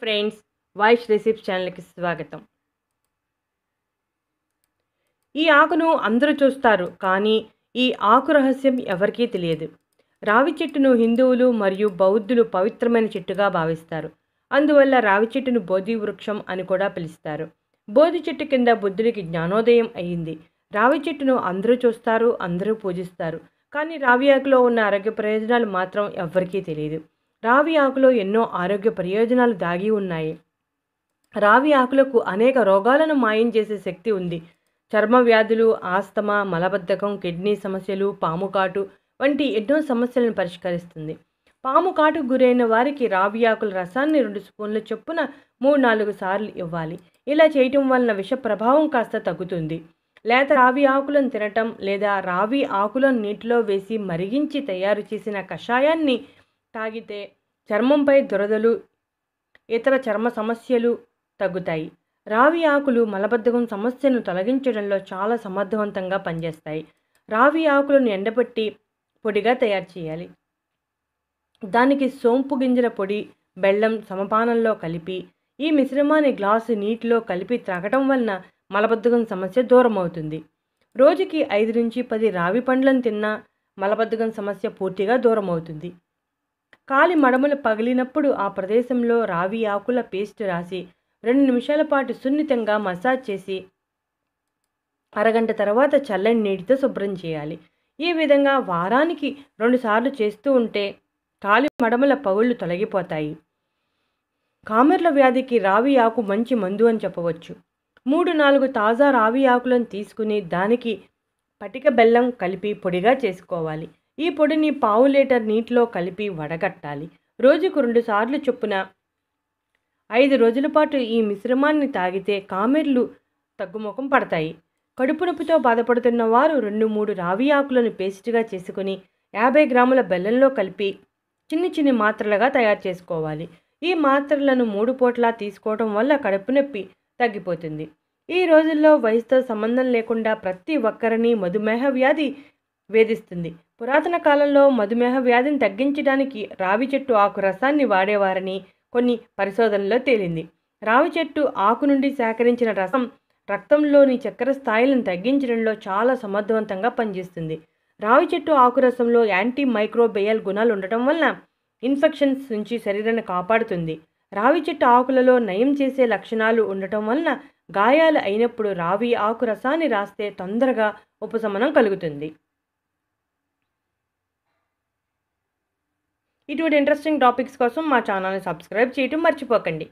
Friends, వాయిష్ recipes ఛానల్కి స్వాగతం. ఈ ఆకును అందరూ చూస్తారు, కానీ ఈ ఆకు రహస్యం ఎవరికీ తెలియదు. రావి చెట్టును హిందువులు మరియు బౌద్ధులు పవిత్రమైన చెట్టుగా భావిస్తారు. అందువల్ల రావి చెట్టును బోధి వృక్షం అని కూడా పిలుస్తారు. బోధి చెట్టు కింద బుద్ధుడికి జ్ఞానోదయం అయ్యింది. రావి చెట్టును అందరూ చూస్తారు, అందరూ పూజిస్తారు, కానీ రావి ఆకులో ఉన్న ఆరోగ్య ప్రయోజనాలు మాత్రం ఎవ్వరికీ తెలియదు. రావి ఆకులో ఎన్నో ఆరోగ్య ప్రయోజనాలు దాగి ఉన్నాయి. రావి ఆకులకు అనేక రోగాలను మాయం చేసే శక్తి ఉంది. చర్మ వ్యాధులు, ఆస్తమా, మలబద్ధకం, కిడ్నీ సమస్యలు, పాము కాటు వంటి ఎన్నో సమస్యలను పరిష్కరిస్తుంది. పాము కాటుకు గురైన వారికి రావి ఆకుల రసాన్ని 2 స్పూన్ల చొప్పున 3-4 సార్లు ఇవ్వాలి. ఇలా చేయటం వలన విష ప్రభావం కాస్త తగ్గుతుంది. లేత రావి ఆకులను తినటం లేదా రావి ఆకులను నీటిలో వేసి మరిగించి తయారు చేసిన కషాయాన్ని తాగితే చర్మంపై దురదలు, ఇతర చర్మ సమస్యలు తగ్గుతాయి. రావి ఆకులు మలబద్ధకం సమస్యను తొలగించడంలో చాలా సమర్థవంతంగా పనిచేస్తాయి. రావి ఆకులను ఎండబెట్టి పొడిగా తయారు చేయాలి. దానికి సోంపు గింజల పొడి, బెల్లం సమపానంలో కలిపి ఈ మిశ్రమాన్ని గ్లాసు నీటిలో కలిపి త్రాగటం వలన మలబద్ధకం సమస్య దూరం అవుతుంది. రోజుకి 5 నుంచి 10 రావి పండ్లను తిన్నా మలబద్ధకం సమస్య పూర్తిగా దూరం అవుతుంది. కాలి మడమలు పగిలినప్పుడు ఆ ప్రదేశంలో రావి ఆకుల పేస్ట్ రాసి 2 నిమిషాల పాటు సున్నితంగా మసాజ్ చేసి అరగంట తర్వాత చల్లని నీటితో శుభ్రం చేయాలి. ఈ విధంగా వారానికి 2 సార్లు చేస్తూ ఉంటే కాలి మడమల పగుళ్ళు తొలగిపోతాయి. కామెర్ల వ్యాధికి రావి ఆకు మంచి మందు అని చెప్పవచ్చు. 3-4 తాజా రావి ఆకులను తీసుకుని దానికి పటిక బెల్లం కలిపి పొడిగా చేసుకోవాలి. ఈ పొడిని 1/4 లీటర్ నీటిలో కలిపి వడగట్టాలి. రోజుకు 2 సార్లు చొప్పున 5 రోజుల పాటు ఈ మిశ్రమాన్ని తాగితే కామెర్లు తగ్గుముఖం పడతాయి. కడుపు నొప్పితో బాధపడుతున్న వారు 2-3 రావి ఆకులను పేస్ట్గా చేసుకుని 50 గ్రాముల బెల్లంలో కలిపి చిన్ని మాత్రలుగా తయారు చేసుకోవాలి. ఈ మాత్రలను 3 పూట్లా తీసుకోవడం వల్ల కడుపు నొప్పి తగ్గిపోతుంది. ఈ రోజుల్లో వయసుతో సంబంధం లేకుండా ప్రతి ఒక్కరిని మధుమేహ వ్యాధి వేధిస్తుంది. పురాతన కాలంలో మధుమేహ వ్యాధిని తగ్గించడానికి రావి చెట్టు ఆకు రసాన్ని వాడేవారని కొన్ని పరిశోధనల్లో తేలింది. రావి చెట్టు ఆకు నుండి సేకరించిన రసం రక్తంలోని చక్కెర స్థాయిలను తగ్గించడంలో చాలా సమర్థవంతంగా పనిచేస్తుంది. రావి చెట్టు ఆకు రసంలో యాంటీ మైక్రోబియల్ గుణాలు ఉండటం వలన ఇన్ఫెక్షన్స్ నుంచి శరీరాన్ని కాపాడుతుంది. రావి చెట్టు ఆకులలో నయం చేసే లక్షణాలు ఉండటం వలన గాయాలు అయినప్పుడు రావి ఆకు రసాన్ని రాస్తే తొందరగా ఉపశమనం కలుగుతుంది. ఇటువంటి ఇంట్రెస్టింగ్ టాపిక్స్ కోసం మా ఛానల్ని సబ్స్క్రైబ్ చేయటం మర్చిపోకండి.